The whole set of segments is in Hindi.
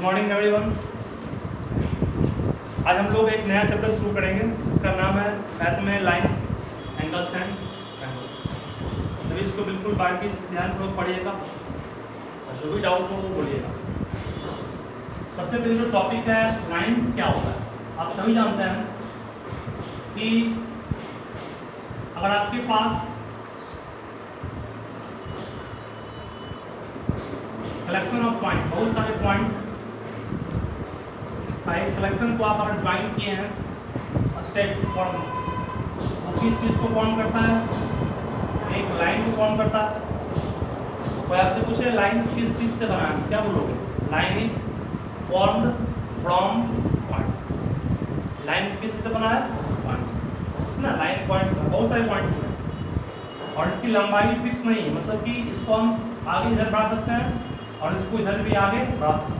Good morning everyone. आज हम लोग एक नया चैप्टर शुरू करेंगे जिसका नाम है मैथ में लाइंस, एंगल्स एंड ट्रायंगल्स। सभी इसको बिल्कुल बारीकी से ध्यानपूर्वक पढ़िएगा और जो भी डाउट हो वो बोलिएगा। सबसे पहले जो टॉपिक है लाइंस क्या होता है। आप सभी जानते हैं कि अगर आपके पास कलेक्शन ऑफ पॉइंट, बहुत सारे पॉइंट्स का एक कलेक्शन को आप अगर ज्वाइन किए हैं स्टेट फॉर्म, वो किस चीज़ को फॉर्म करता है? एक लाइन को फॉर्म करता है। कोई आपसे पूछे लाइंस किस चीज़ से बना है, क्या बोलोगे? Line is formed from points. Line किस चीज़ से बना है? पॉइंट्स ना, लाइन पॉइंट्स, बहुत सारे पॉइंट्स हैं और इसकी लंबाई फिक्स नहीं है, मतलब कि इसको हम आगे इधर बढ़ा सकते हैं और इसको इधर भी आगे बढ़ा सकते हैं।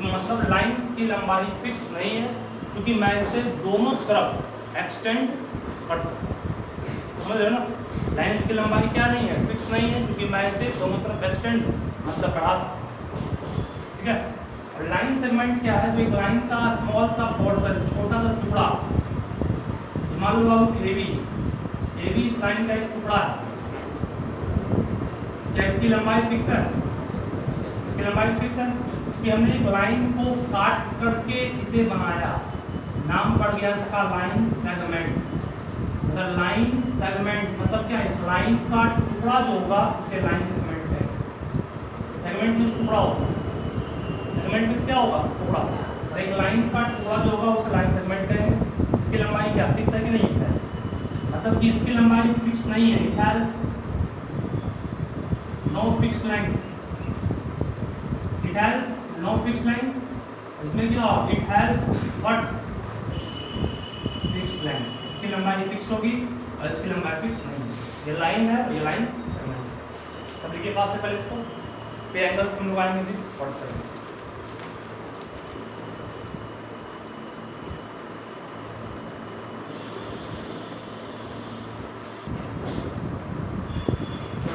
मतलब लाइंस की लंबाई फिक्स नहीं है, क्योंकि मैं इसे दोनों तरफ एक्सटेंड कर सकता हूँ। समझ रहे हो ना? लाइंस की लंबाई क्या नहीं है? फिक्स नहीं है, क्योंकि मैं इसे दोनों तरफ एक्सटेंड मतलब बढ़ा सकता हूँ। ठीक है। और लाइन सेगमेंट क्या है? जो एक लाइन का स्मॉल सा पोर्शन, छोटा सा टुकड़ा, मान लो आप ए बी इस लाइन का एक टुकड़ा है, क्या इसकी लंबाई फिक्स है? इसकी लंबाई फिक्स है कि हमने एक लाइन को काट करके इसे बनाया, नाम पड़ गया इसका लाइन सेगमेंट। अगर लाइन सेगमेंट मतलब क्या है? लाइन का टुकड़ा जो होगा उसे लाइन सेगमेंट है। सेगमेंट मींस टुकड़ा होगा, सेगमेंट मींस क्या होगा? टुकड़ा। और एक लाइन का टुकड़ा जो होगा उसे लाइन सेगमेंट है। इसकी लंबाई क्या फिक्स है कि नहीं है? मतलब कि इसकी लंबाई फिक्स नहीं है। It has no fixed length, it has no fixed length. इसमें क्या होगा? It has what? Fixed length. इसकी लंबाई फिक्स होगी और इसकी लंबाई फिक्स नहीं है। ये लाइन है और ये लाइन है। सब लिखिए पास से पहले इसको, पे एंगल्स हम लोग आएंगे भी पढ़ करेंगे।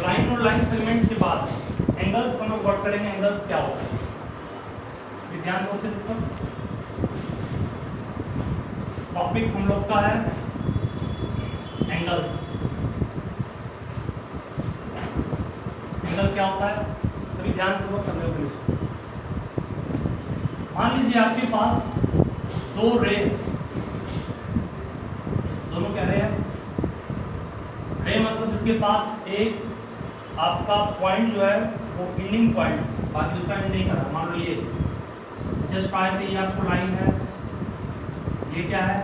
लाइन और लाइन सेगमेंट के बाद एंगल्स हम लोग वर्क करेंगे। एंगल्स क्या होता है? ध्यान रखिए। सिस्टम टॉपिक हम लोग का है एंगल्स। एंगल क्या होता है सभी ध्यानपूर्वक समझो प्लीज। मान लीजिए आपके पास दो रे, दोनों क्या रे है? रे मतलब जिसके पास एक आपका पॉइंट जो है वो एंडिंग पॉइंट, बाकी दूसरा एंड नहीं कर रहा। मान लो ये जस्ट आए थे, ये आपको लाइन है, ये क्या है?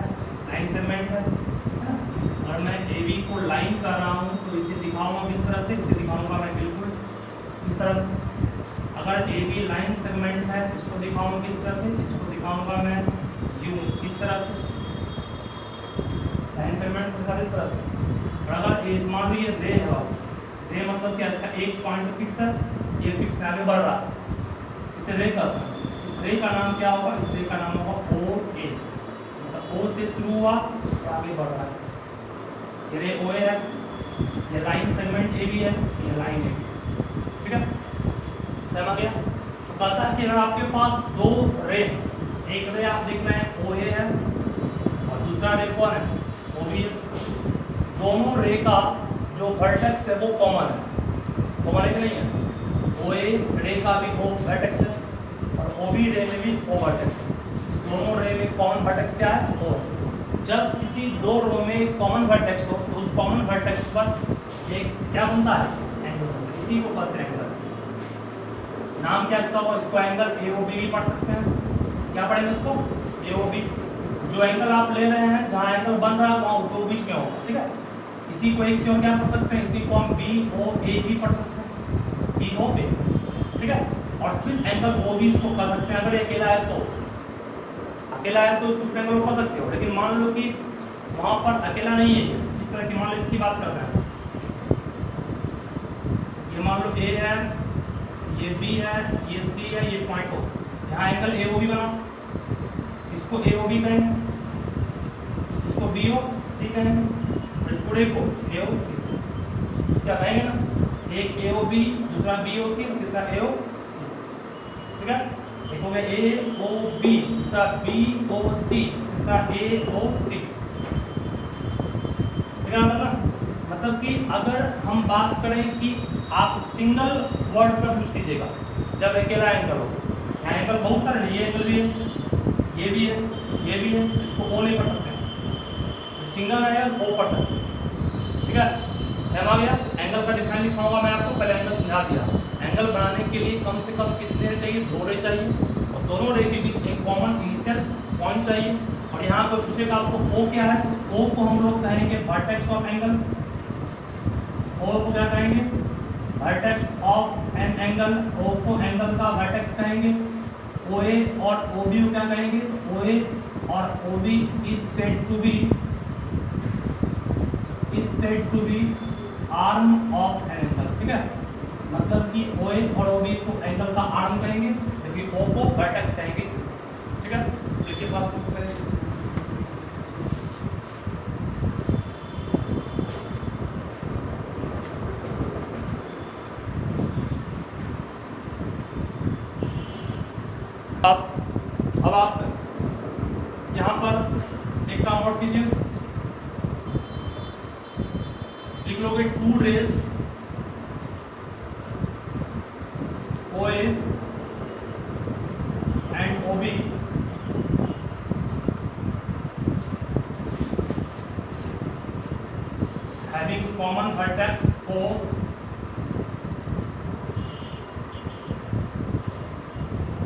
लाइन सेगमेंट है। अगर मैं ए बी को लाइन कर रहा हूँ तो इसे दिखाऊंगा किस तरह से? इसे दिखाऊंगा मैं बिल्कुल इस तरह से। अगर ए बी लाइन सेगमेंट है इसको दिखाऊंगा किस तरह से? इसको दिखाऊंगा मैं यूं, इस तरह से। लाइन सेगमेंट को इस तरह से। और अगर मान लो ये रे है, रे मतलब क्या? इसका एक पॉइंट फिक्स है, ये फिक्स आगे बढ़ रहा है, इसे रे कहते हैं। इस रे का नाम क्या होगा? इस रे का नाम होगा ओ ए। मतलब ओ से शुरू हुआ और आगे बढ़ रहा है, ये रे ओ ए है। ये लाइन सेगमेंट ए बी है, ये लाइन ए बी। ठीक है, समझ गया? तो कहता है कि अगर आपके पास दो रे, एक रे आप देख रहे हैं ओ ए है और दूसरा रे कौन है? ओ बी है। दोनों रे का जो वर्टेक्स है वो कॉमन है। कॉमन है कि नहीं है? ओ ए रे का भी वो वर्टेक्स है और ओ बी रे में भी वो वर्टेक्स है। इस दोनों रे में कॉमन वर्टेक्स क्या है? ओ। जब किसी दो रो में कॉमन वर्टेक्स हो तो उस कॉमन वर्टेक्स पर एक क्या बनता है? एंगल बनता है। इसी को कहते हैं एंगल। नाम क्या इसका होगा? इसको एंगल ए ओ बी भी पढ़ सकते हैं। क्या पढ़ेंगे इसको? ए ओ बी। जो एंगल आप ले रहे हैं, जहाँ एंगल बन रहा है वहाँ दो बीच में होगा। ठीक है, इसी को एक क्यों क्या पढ़ सकते हैं? इसी को हम बी ओ ए भी पढ़ सकते हैं, बी ओ ए। ठीक है, और फिर एंगल ओ भी इसको कह सकते हैं। अगर अकेला है तो उसको एंगल कह सकते हो। लेकिन मान लो कि वहाँ पर अकेला नहीं है, इस तरह की मान लो इसकी बात कर रहे हैं, ये मान लो ए है, ये बी है, ये सी है, ये पॉइंट हो। यहाँ एंगल ए ओ बी बना, इसको ए ओ बी कहेंगे, इसको बी ओ सी कहेंगे, इस पूरे को ए ओ सी क्या कहेंगे ना? एक ए ओ बी, दूसरा बी ओ सी और तीसरा ए ओ सी। ठीक है, एक हो गया AOB, दूसरा BOC, तीसरा AOC। ठीक है मतलब कि अगर हम बात करें कि आप सिंगल वर्ड पर पूछ लीजिएगा जब अकेला एंगल हो, यहाँ एंगल बहुत सारे हैं, ये एंगल भी है, ये भी है, ये भी है, इसको O नहीं पढ़ सकते हैं, सिंगल है O पढ़ सकते हैं। ठीक है ध्यान आ गया। एंगल का डिफाइन लिखा होगा मैं आपको, पहले एंगल समझा दिया। एंगल बनाने के लिए कम से कम कितने रे चाहिए, 2 रे चाहिए, और दोनों रे के बीच एक कॉमन इनिशियल पॉइंट चाहिए। और यहाँ पर पूछेगा आपको O क्या है, तो O को हम लोग कहेंगे वर्टेक्स ऑफ एंगल। O को क्या कहेंगे, vertex of an angle. O को एंगल का वर्टेक्स कहेंगे। OA और OB को क्या कहेंगे, तो OA और OB is said to be arm of an angle. ठीक है मतलब कि OA और OB को एंगल का आर्म कहेंगे, जबकि O को वर्टेक्स कहेंगे। ठीक है देखिए फर्स्ट बुक में अब आप यहाँ पर एक काम और कीजिए, लिख लोगे 2 rays OA and OB having common vertex O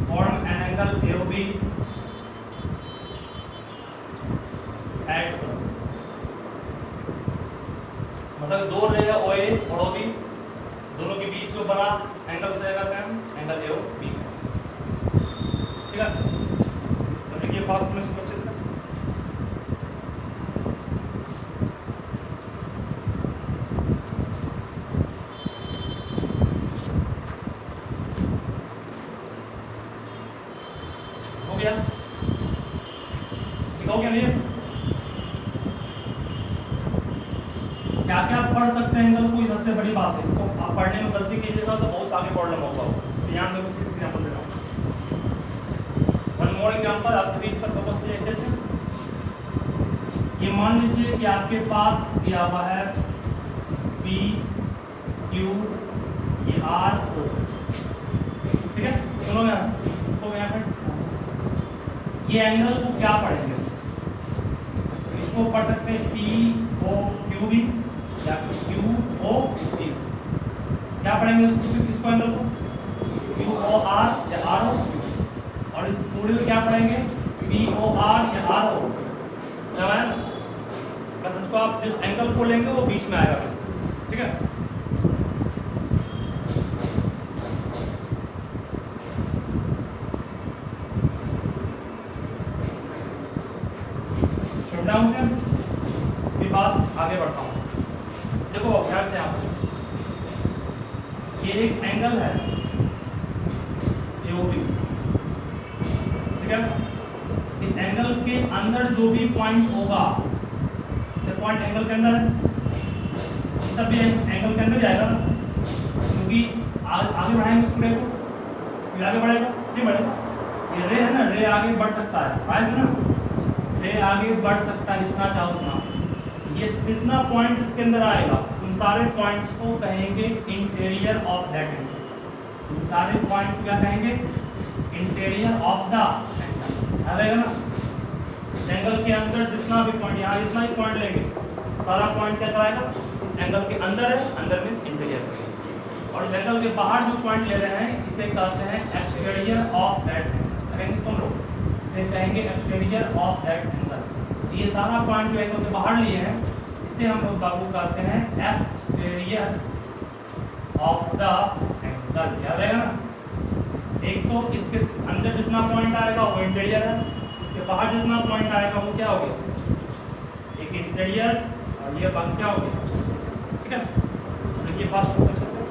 form an angle AOB at O। मतलब 2 रे है OA और OB, दोनों के बीच जो बना एंगल उसे कहते हैं एंगल AOB। ठीक है समझिए फास्ट में इसको अच्छे से। हो गया ठीक हो गया नहीं, क्या क्या आप पढ़ सकते हैं एंगल को, ये सबसे बड़ी बात है। इसको आप पढ़ने में गलती कीजिएगा तो बहुत आगे प्रॉब्लम होगा। ध्यान में कुछ एग्जांपल देता हूँ, वन मोर एग्जांपल, आप सभी इस पर फोकस कीजिए अच्छे से। ये मान लीजिए कि आपके पास दिया हुआ है P Q ये R O। ठीक है सुनो यहाँ तो यहाँ पर ये एंगल को क्या पढ़ेंगे, इसको पढ़ सकते हैं POQB या QOP। क्या पढ़ेंगे इसको एंगल को QOR या ROQ, और इस पूरे को क्या पढ़ेंगे POR या RO। समझ आया ना, बस इसको आप जिस एंगल को लेंगे वो बीच में आएगा। ठीक है डाउन से इसके बाद आगे बढ़ता हूँ। देखो ध्यान से आप, ये एक एंगल है AOB। ठीक है इस एंगल के अंदर जो भी पॉइंट होगा, से पॉइंट एंगल के अंदर है, सब भी एंगल के अंदर जाएगा ना, क्योंकि आगे बढ़ाएंगे उसको, रे को फिर आगे बढ़ेगा नहीं बढ़ेगा। ये रे है ना, रे आगे बढ़ सकता है, आएगा ना, रे आगे बढ़ सकता है जितना चाहो उतना। ये जितना पॉइंट इसके अंदर आएगा उन सारे पॉइंट्स को कहेंगे इंटीरियर ऑफ दैट एंगल। उन सारे पॉइंट क्या कहेंगे, इंटीरियर ऑफ द एंगल। आएगा ना, इस एंगल के अंदर जितना भी पॉइंट, यहाँ जितना भी पॉइंट लेंगे सारा पॉइंट क्या कराएगा, इस एंगल के अंदर है, अंदर मींस इंटीरियर। और इस एंगल के बाहर जो पॉइंट ले रहे हैं इसे कहते हैं एक्सटीरियर ऑफ दैट एंगल। इसको हम लोग इसे कहेंगे एक्सटीरियर ऑफ दैट एंगल। ये सारा पॉइंट जो एंगल के बाहर लिए हैं इसे हम लोग बाबू कहते हैं एक्सटीरियर ऑफ द एंगल। याद रहेगा ना, एक तो इसके अंदर जितना पॉइंट आएगा वो इंटीरियर है, इसके बाहर जितना पॉइंट आएगा वो क्या हो गया, एक इंटीरियर, और ये बात क्या हो गया। ठीक है देखिए फास्ट अच्छे से।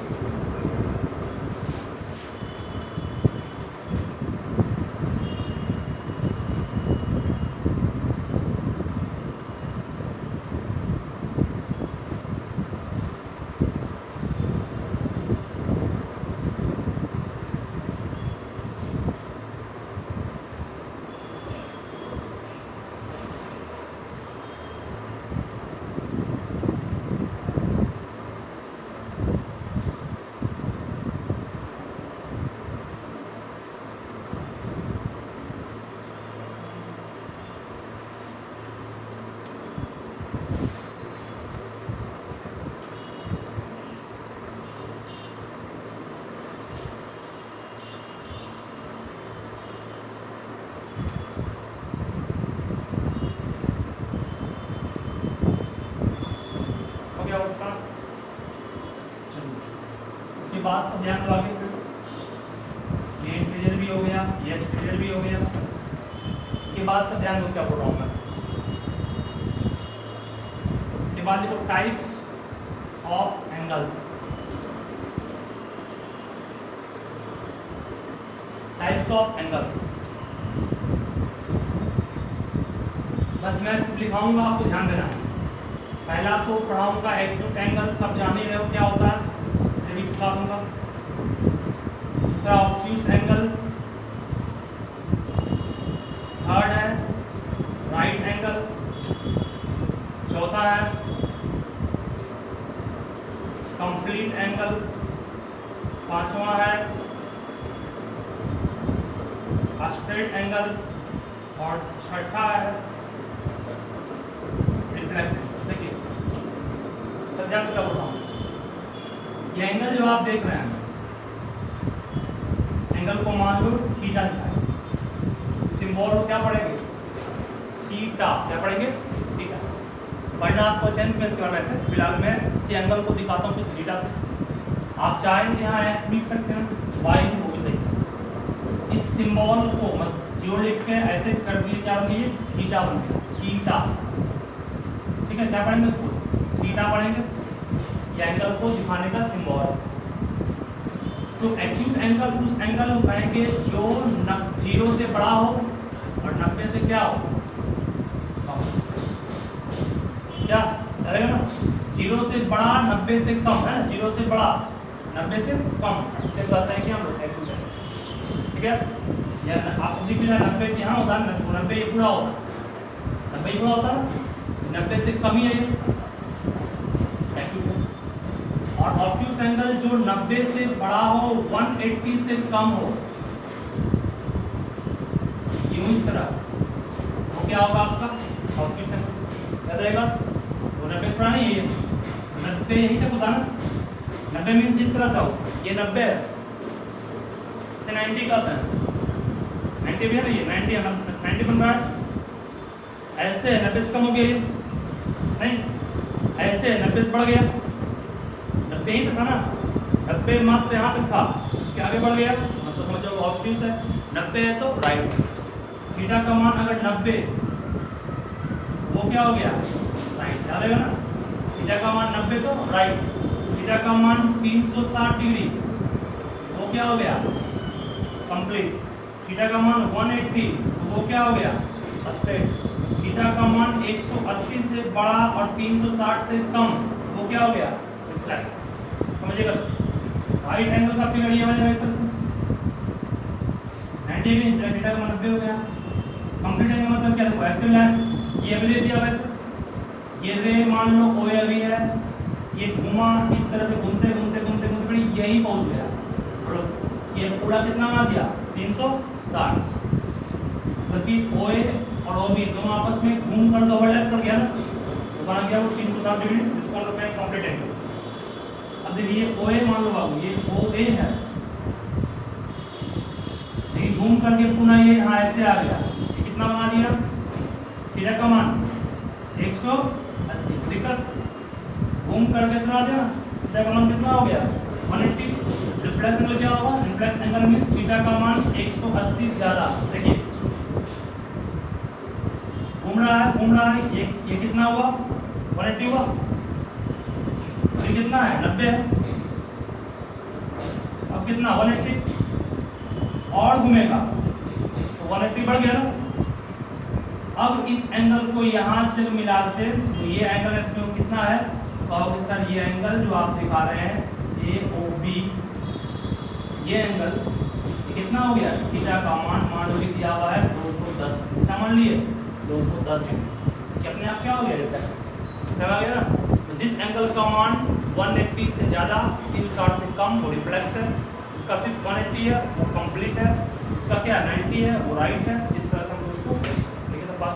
उसके बाद सब ध्यान दो आगे, ये इंटीजर भी हो गया, ये एक्सटीरियर भी हो गया। इसके बाद सब ध्यान दो क्या बोल रहा हूँ मैं। इसके बाद देखो types of angles, types of angles. बस मैं सिर्फ लिखाऊंगा, आपको ध्यान देना है। पहला आपको पढ़ाऊंगा एक्यूट एंगल, सब जान ही रहे हो क्या होता है, ये भी सिखा दूंगा। दूसरा ऑब्ट्यूस एंगल, थर्ड है राइट एंगल, चौथा है कंप्लीट एंगल, पांचवा है स्ट्रेट एंगल, और छठा है रिफ्लेक्स। देखिए सब ध्यान क्या बोल रहा हूँ, ये एंगल जो आप देख रहे हैं, एंगल को मान लो थीटा लिखा है, सिंबल क्या पढ़ेंगे थीटा, क्या पढ़ेंगे थीटा। पढ़ना आपको 10th में इसके बाद, वैसे फिलहाल मैं इसी एंगल को दिखाता हूँ किस थीटा से। आप चाहें यहाँ एक्स लिख सकते हैं, वाई वो भी सही। इस सिंबल को मत जीरो लिख के ऐसे कर दिए, क्या बन गई थीटा बन गया, थीटा। ठीक है, क्या पढ़ेंगे उसको थीटा पढ़ेंगे, ये एंगल को दिखाने का सिंबल। तो एक्यूट एंगल उस एंगल को कहेंगे जो 0 से बड़ा हो और 90 से क्या हो कम। क्या रहेगा ना, 0 से बड़ा 90 से कम है ना, 0 से बड़ा 90 से कम से कहते हैं कि हम लोग एक्यूट एंगल। ठीक है, या आप दिख रहा है 90 यहाँ होता है, 90 ये पूरा होता है, 90 पूरा होता है, 90 से कम ही है एक्यूट। और ऑब्ट्यूस एंगल जो 90 से बड़ा हो 180 से कम हो, यूं इस तरह, तो क्या होगा आपका ऑब्ट्यूस एंगल, याद रहेगा। वो 90 से बड़ा नहीं है, 90 यहीं तक होता है ना, 90 मीन्स इस तरह से हो, ये 90 है, इसे 90 कहते हैं, 90 भी है ना, ये 90 बन रहा है। ऐसे 90 से कम हो गया ये नहीं, ऐसे 90 से बढ़ गया, 90 ही तक था ना, 90 मात्र यहाँ तक था, इसके आगे बढ़ गया, मतलब समझो ऑब्ट्यूस है। 90 है तो राइट, थीटा का मान अगर 90, वो क्या हो गया राइट, याद रहेगा ना। थीटा का मान 90 तो राइट, थीटा का मान 360 डिग्री, वो क्या हो गया कंप्लीट। थीटा का मान 180, तो वो क्या हो गया स्ट्रेट। थीटा का मान 180 से बड़ा और 360 से कम, वो क्या हो गया रिफ्लेक्स। समझिएगा, राइट एंगल का फिगर ये बनेगा इस तरह से, 90 भी थीटा का मान 90 हो गया। कंप्लीट एंगल मतलब क्या, देखो ऐसे मिला है, ये भी दे दिया वैसे, ये रे मान लो ओ अभी है, ये घुमा इस तरह से घूमते घूमते घूमते घूमते यही पहुंच गया, और ये पूरा कितना बना दिया 360, मतलब ओए और ओ बी दोनों आपस में घूम कर ओवरलैप कर गया ना, तो बना गया वो 360 डिग्री, जिसको हम लोग कहें कंप्लीट एंगल। अब देखिए ओ ए मान लो बाबू, ये ओ ए है, लेकिन घूम करके पुनः ये यहाँ ऐसे आ गया, ये कितना बना दिया थीटा का मान 180, दिक्कत घूम करके सुना दिया, थीटा का मान कितना हो गया 180। रिफ्लेक्स एंगल क्या होगा, रिफ्लेक्स एंगल मींस थीटा का मान 180 ज्यादा। देखिए घूम रहा है, ये कितना हुआ 180 हुआ, ये कितना है 90 है, अब कितना 180 और घूमेगा तो 180 बढ़ गया ना। अब इस एंगल को यहाँ से मिलाते तो ये एंगल कितना है, कहोगे सर ये एंगल जो आप दिखा रहे हैं AOB, ये एंगल कितना हो गया, थीटा का मान लो दिया हुआ है 210, कितना मान लिए 210 डिग्री, कि अपने आप क्या हो गया रिफ्लेक्स, समझ गया ना। तो जिस एंगल का मान 180 से ज़्यादा 360 से कम वो रिफ्लेक्स है, इसका सिर्फ 180 है वो कंप्लीट है, इसका क्या 90 है वो राइट है। इस तरह से हम उसको देखिए, तो बात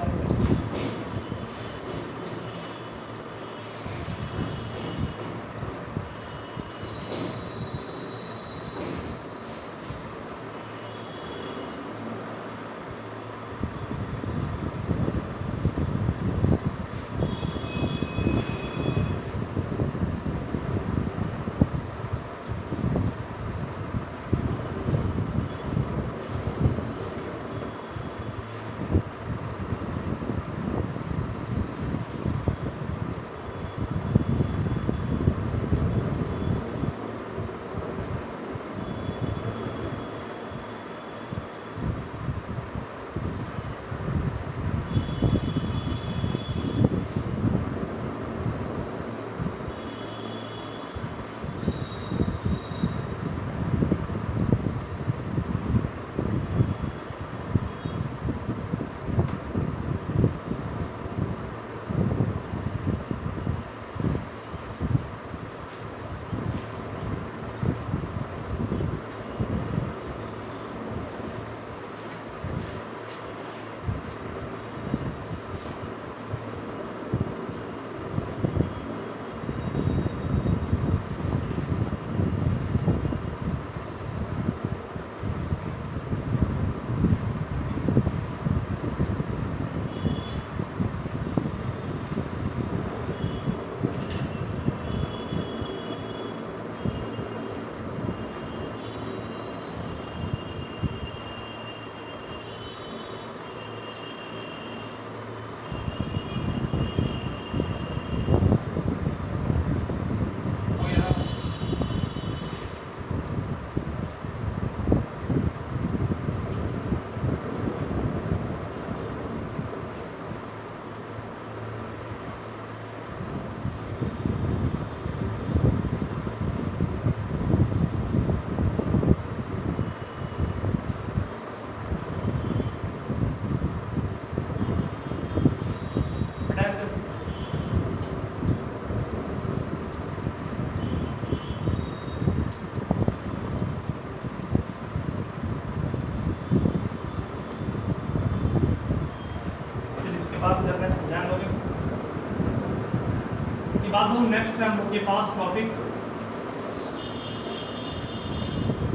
अब नेक्स्ट है हम लोग के पास topic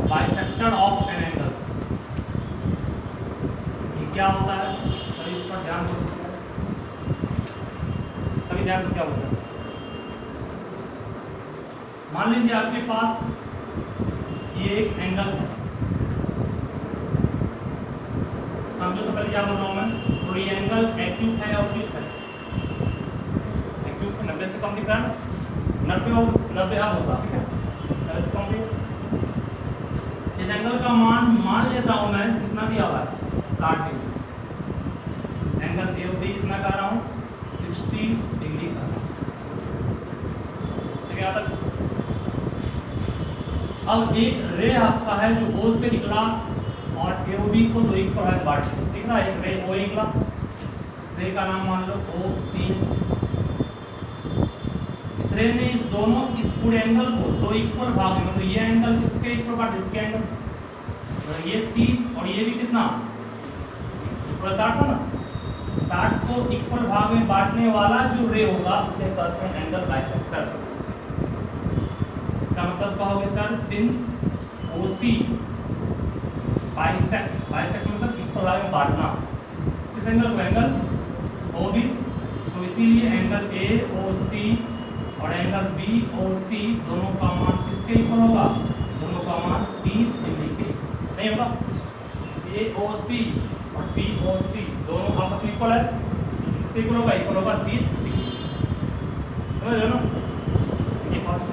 bisector of an angle. ये क्या होता है, सभी इस पर ध्यान दो, सभी ध्यान दो क्या होता है। मान लीजिए आपके पास ये एक एंगल है, समझो तो पहले क्या बोल रहा हूँ मैं, और ये एंगल एक्यूट है और ऑब्ट्यूज है। एक्यूट 90 से कम दिख रहा है, 90 अब होगा, ठीक है, 90 से कम भी। इस एंगल का मान लेता हूँ मैं कितना दिया हुआ है, 60 डिग्री। एंगल ए कितना कर रहा हूँ, 60 डिग्री का। ठीक है, यहाँ तक। अब एक रे आपका है जो ओ से निकला और ए बी को दो इक्वल है बांट दिख रहा है, एक रे ओ निकला, इस रे का नाम मान लो ओ सी। इस रे ने इस दोनों इस पूरे एंगल को दो इक्वल भाग में, मतलब ये एंगल इसके इक्वल बांट इसके एंगल, तो ये 30 और ये भी कितना इक्वल 60 हो ना, 60 को इक्वल भाग में बांटने वाला जो रे होगा उसे कहते हैं एंगल बाइसेक्टर। इसका मतलब कहोगे सर, सिंस OC बाइसेक्ट मतलब इक्वल भाग में बांटना, इस एंगल को एंगल OB, सो इसीलिए एंगल AOC और एंगल BOC दोनों का मान किसके इक्वल होगा, दोनों का मान 30 डिग्री के नहीं होगा। AOC और BOC दोनों आपस में इक्वल है, किससे इक्वल होगा 30 डिग्री। समझ रहे हो ना, ये बात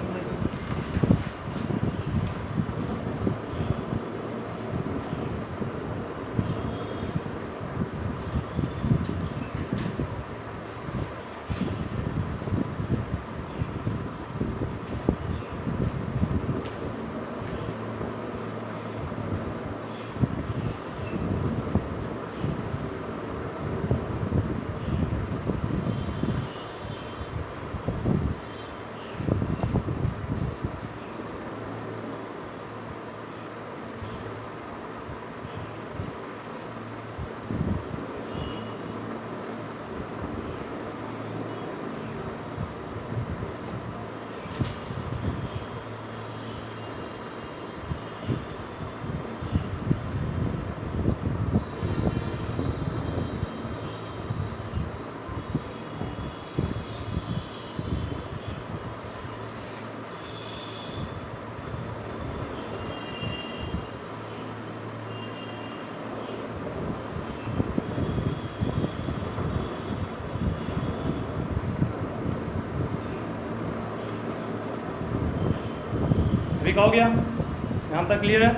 हो गया, यहाँ तक क्लियर है।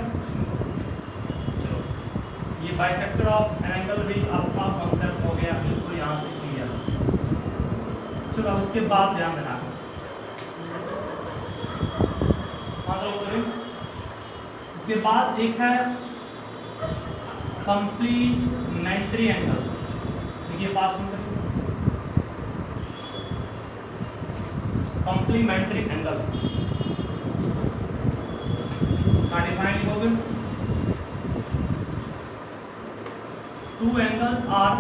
चलो, ये बाइसेक्टर ऑफ एन एंगल भी आपका कॉन्सेप्ट हो गया बिल्कुल यहाँ से क्लियर। चलो उसके बाद ध्यान देना, इसके बाद एक है कंप्लीमेंट्री एंगल। देखिए पास में कंप्लीमेंट्री एंगल डिफाइन लिखोगे, two angles are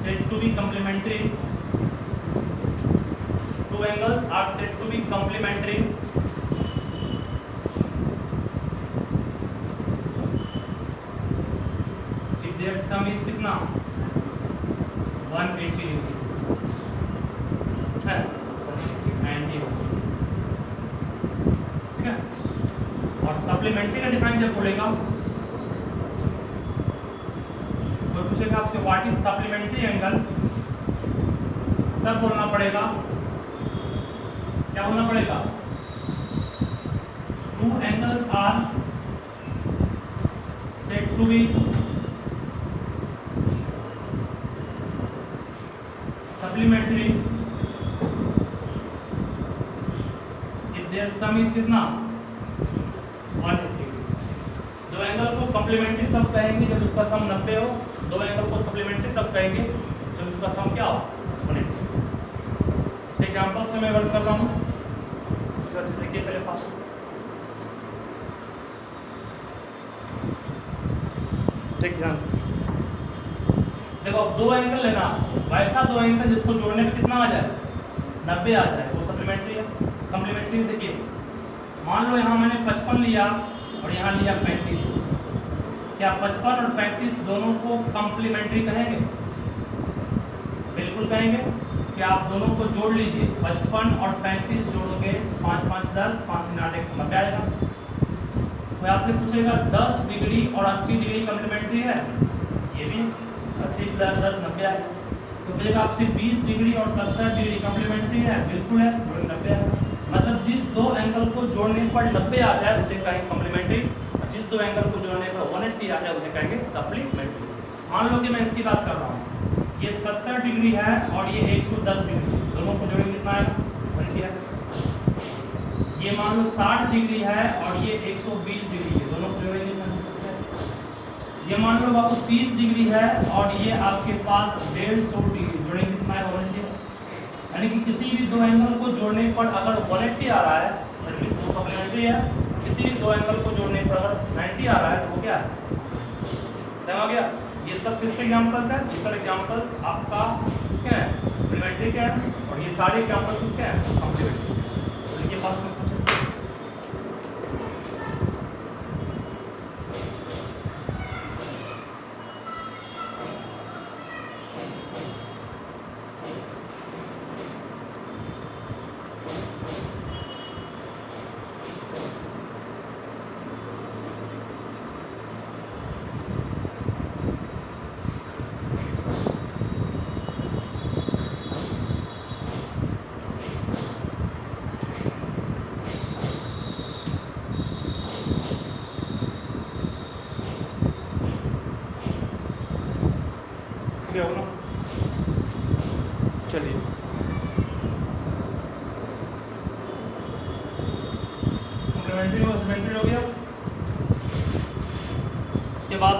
said to be complementary, two angles are said to be complementary if their sum is कितना 180 डिग्री है, 90 ठीक है। और सप्लीमेंट्री का डिफाइन जब बोलेगा तो पूछेगा आपसे व्हाट इज सप्लीमेंट्री एंगल, तब बोलना पड़ेगा, क्या बोलना पड़ेगा, two angles are said to be supplementary sum is कितना 180। दो एंगल को कॉम्प्लीमेंट्री तब कहेंगे जब उसका सम 90 हो, दो एंगल को सप्लीमेंट्री तब कहेंगे जब उसका सम क्या हो 180। इसके एग्जांपल्स में मैं वर्क कर रहा हूँ, देखिए पहले फास्ट देखिए ध्यान से। देखो अब दो एंगल लेना, वैसा दो एंगल जिसको जोड़ने में कितना आ जाए, 90 आ जाए, वो सप्लीमेंट्री है। कम्प्लीमेंट्री देखिए, मान लो यहाँ मैंने 55 लिया और यहाँ लिया 35, क्या 55 और 35 दोनों को कम्प्लीमेंट्री कहेंगे? बिल्कुल कहेंगे। क्या आप दोनों को जोड़ लीजिए, 55 और 35 जोड़ोगे 5 5 10, 5 9 1 90 आएगा। तो आपसे पूछेगा 10 डिग्री और 80 डिग्री कम्प्लीमेंट्री है, ये भी 80 + 10 90 आएगा। तो पूछेगा आपसे 20 डिग्री और 70 डिग्री कम्प्लीमेंट्री है, बिल्कुल है, 90 आएगा। मतलब जिस दो एंगल को जोड़ने पर 90 आ जाए उसे कहेंगे कम्प्लीमेंट्री, और जिस दो एंगल को जोड़ने पर 180 आ जाए उसे कहेंगे सप्लीमेंट्री। मान लो कि मैं इसकी बात कर रहा हूँ, ये 70 डिग्री है और ये 110 डिग्री, दोनों को जोड़ेंगे कितना आएगा, 180 आएगा। ये मान लो 60 डिग्री है और ये 120 डिग्री है, दोनों को जोड़ेंगे कितना? ये मान लो आपको 30 डिग्री है और ये आपके पास 150 डिग्री, जोड़ेंगे कितना आएगा, 180। यानी कि किसी भी दो एंगल को जोड़ने पर अगर 180 आ रहा है तो वो सप्लीमेंट्री है, किसी भी दो एंगल को जोड़ने पर अगर 90 आ रहा है तो वो क्या है, समझ आ गया? ये सब किसके एग्जांपल्स हैं? ये सारे एग्जांपल्स आपका किसके हैं, सप्लीमेंट्री के हैं, और ये सारे एग्जांपल्स किसके हैं, कम्प्लीमेंट्री। तो ये बात कुछ हो ना। चलिए कम्प्लीमेंट्री और सप्लीमेंट्री हो गया। इसके बाद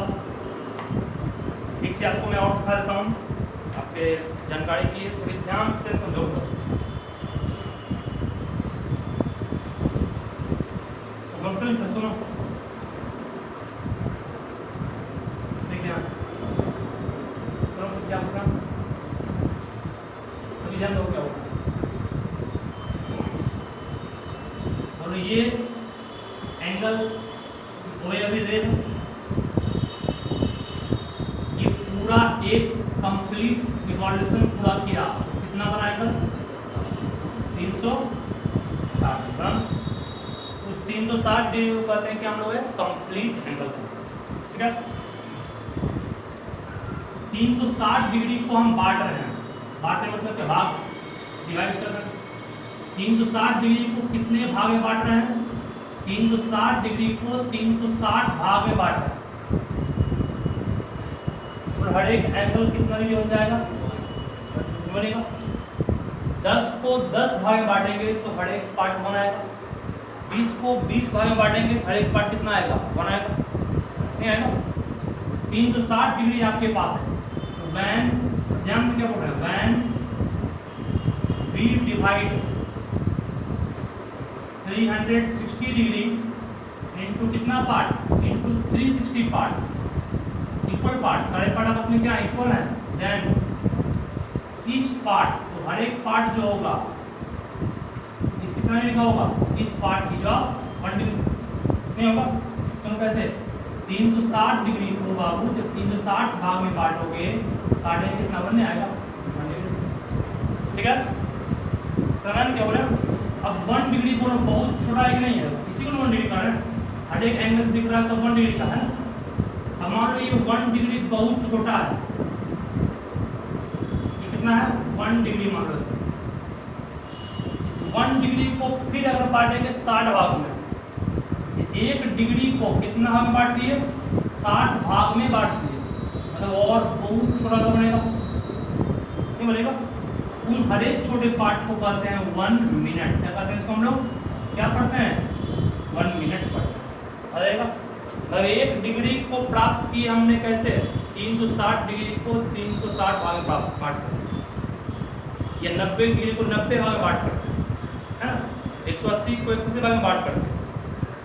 एक चीज आपको मैं और सिखा देता हूँ आपके जानकारी के लिए, सभी ध्यान से समझो। सुनो, देखिए क्या होगा, अभी ध्यान दो क्या होगा। और ये एंगल वो अभी रे, ये पूरा एक कंप्लीट इवोल्यूशन पूरा किया, कितना बना एंगल, 360। उस 360 डिग्री को कहते हैं कि हम लोग कंप्लीट एंगल, ठीक है। 360 डिग्री को हम बांट रहे हैं, बांटने मतलब क्या, भाग, डिवाइड कर रहे हैं। 360 डिग्री को कितने भाग में बांट रहे हैं, 360 डिग्री को 360 भाग में बांट रहे हैं। और हर एक एंगल कितना डिग्री हो जाएगा, बनेगा। 10 को 10 भाग में बांटेंगे तो हर एक पार्ट 1 आएगा। 20 को 20 भाग में बांटेंगे हर एक पार्ट कितना आएगा, 1 आएगा, नहीं आएगा। 360 डिग्री आपके पास है, वैन ध्यान में क्या बोल रहे हैं, when we divide 360 degree into कितना part, into 360 part, equal part, सारे पार्ट आपस में क्या इक्वल है। देन ईच पार्ट, तो हर एक पार्ट जो होगा इस कितना लिखा होगा, ईच पार्ट की जो 1 डिग्री नहीं होगा। तो कैसे 360 डिग्री को बाबू जब 360 भाग में बांटोगे, काटे कितना बनने आएगा, 1 डिग्री, ठीक है। क्या बोले, अब 1 डिग्री बोलो बहुत छोटा है कि नहीं है, इसी को 1 डिग्री का है, हर एक एंगल दिख रहा है सब 1 डिग्री का है ना। अब मान लो ये 1 डिग्री बहुत छोटा है, ये कितना है, 1 डिग्री मान लो। इस 1 डिग्री को फिर अगर बांटेंगे 60 भाग में, 1 डिग्री को कितना भाग में बांट दिए, 60 भाग में बांट दिए, मतलब और बहुत छोटा बनेगा, नहीं बनेगा। उन हर एक छोटे पार्ट को कहते हैं 1 मिनट, क्या कहते हैं इसको हम लोग, क्या पढ़ते हैं, 1 मिनट पढ़ते हैं, आएगा। अब 1 डिग्री को प्राप्त किए हमने कैसे, 360 डिग्री को 360 भाग में प्राप्त बांट करते, या 90 डिग्री को 90 भाग में बांट करते है ना, 180 को 180 भाग में बांट करते।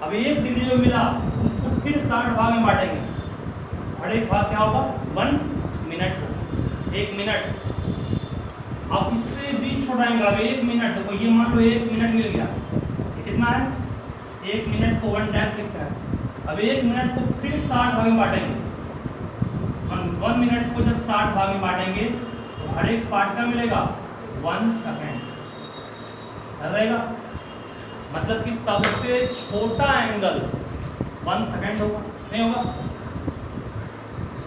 अब 1 डिग्री जो मिला उसको फिर 60 भाग में बांटेंगे, हर एक भाग क्या होगा, 1 मिनट। 1 मिनट। अब इससे भी छोटा एंगल, अब 1 मिनट, देखो ये मान लो 1 मिनट मिल गया, ये कितना है 1 मिनट को 1 डैश दिखता है। अब 1 मिनट को फिर 60 भाग में बांटेंगे, 1 मिनट को जब 60 भाग में बांटेंगे तो हर एक पार्ट का मिलेगा 1 सेकेंड रहेगा। मतलब कि सबसे छोटा एंगल 1 सेकेंड होगा, नहीं होगा,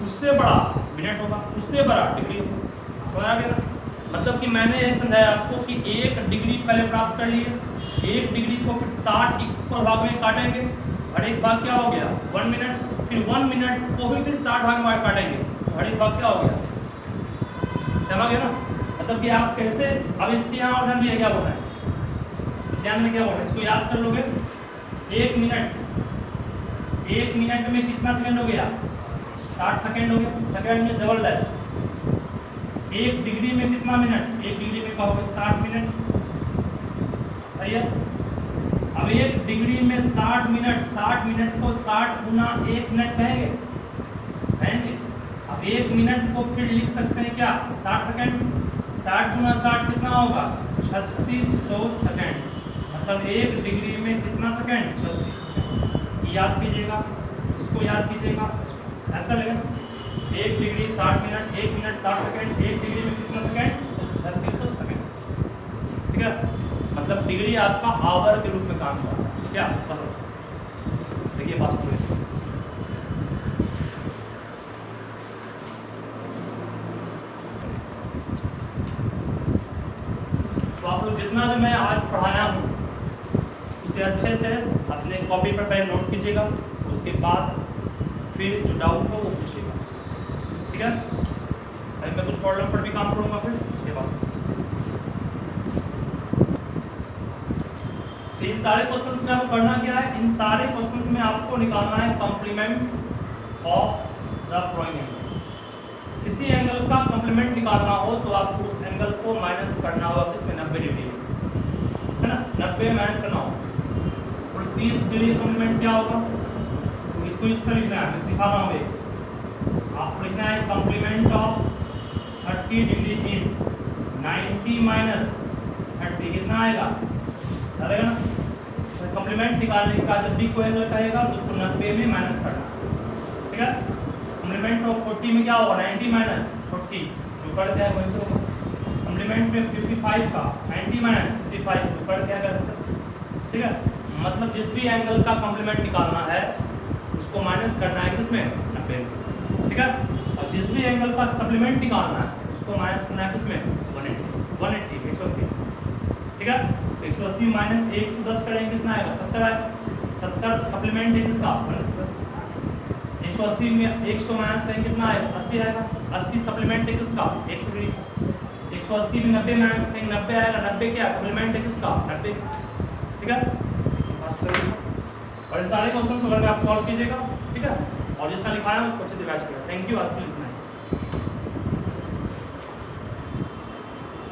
उससे बड़ा मिनट होगा, उससे बड़ा डिग्री होगा। मतलब कि मैंने ये समझाया आपको कि 1 डिग्री पहले प्राप्त कर लिए, 1 डिग्री को फिर 60 इक्वल भाग में काटेंगे, हर एक भाग क्या हो गया 1 मिनट, फिर 1 मिनट को भी फिर 60 भाग में काटेंगे तो हर एक भाग क्या हो गया, समझ गए ना। मतलब कि आप कैसे, अब इसके यहाँ और ध्यान दिया क्या बोल रहे हैं, ध्यान में क्या बोल रहे हैं, इसको याद कर लोगे। 1 मिनट में कितना सेकंड हो गया 60 सेकंड हो गया, सेकंड में डबल डैश। 1 डिग्री में कितना मिनट, 1 डिग्री में कहोगे 60 मिनट, सही है। अब 1 डिग्री में 60 मिनट, 60 मिनट को 60 गुना 1 मिनट कहेंगे। अब 1 मिनट को फिर लिख सकते हैं क्या 60 सेकंड, 60 गुना 60 कितना होगा 3600 सेकंड। मतलब 1 डिग्री में कितना सेकंड 36 सेकंड, याद कीजिएगा, इसको याद कीजिएगा, याद कर लेगा। 1 degree 60 minute, 1 minute 60 second, 1 degree में कितना सेकंड 3600 सेकंड, ठीक है। मतलब डिग्री आपका आवर के रूप में काम कर रहा है, क्या मतलब देखिए बात करो इसको। तो आप लोग जितना जो मैं आज पढ़ाया हूँ उसे अच्छे से अपने कॉपी पर पहले नोट कीजिएगा, उसके बाद फिर जो डाउट हो वो पूछिएगा, ठीक है। अभी मैं कुछ प्रॉब्लम पर भी काम करूँगा फिर उसके बाद। तो इन सारे क्वेश्चंस में आपको करना क्या है, इन सारे क्वेश्चंस में आपको निकालना है complement of the following angle. किसी एंगल का कॉम्प्लीमेंट निकालना हो तो आपको उस एंगल को माइनस करना होगा किसमें 90 डिग्री है ना, 90 माइनस करना होगा। और 30 डिग्री कॉम्प्लीमेंट क्या होगा, तो इस तरह लिखना है, मैं सिखा रहा हूँ। आपको लिखना है complement of 30 degree is 90 minus 30 कितना आएगा ना। तो कॉम्प्लीमेंट निकालने का जब भी कोई एंगल कहेगा तो उसको 90 में माइनस करना, ठीक है। कॉम्प्लीमेंट ऑफ 40 में क्या होगा 90 माइनस 40 जो कर दिया है वैसे होगा। कॉम्प्लीमेंट में 55 का 90 माइनस 55 जो कर दिया गया, ठीक है। मतलब जिस भी एंगल का कॉम्प्लीमेंट निकालना है उसको माइनस करना है किसमें 90 में, ठीक है। और जिस भी एंगल का सप्लीमेंट निकालना है उसको माइनस करना है किसमें 180 180, ठीक है। 180 माइनस 1 को 10 करेंगे कितना आएगा 70 आएगा, 70 सप्लीमेंट है किसका 180 में 100 माइनस करेंगे कितना आएगा 80 आएगा, 80 सप्लीमेंट है किसका 100 डिग्री, 180 में 90 माइनस करेंगे 90 आएगा, 90 क्या सप्लीमेंट है किसका 90, ठीक है। और इन सारे क्वेश्चन को अगर आप सॉल्व कीजिएगा, ठीक है, और जितना लिखाया है उसको अच्छे से बैच करें। थैंक यू, आज के लिए इतना ही।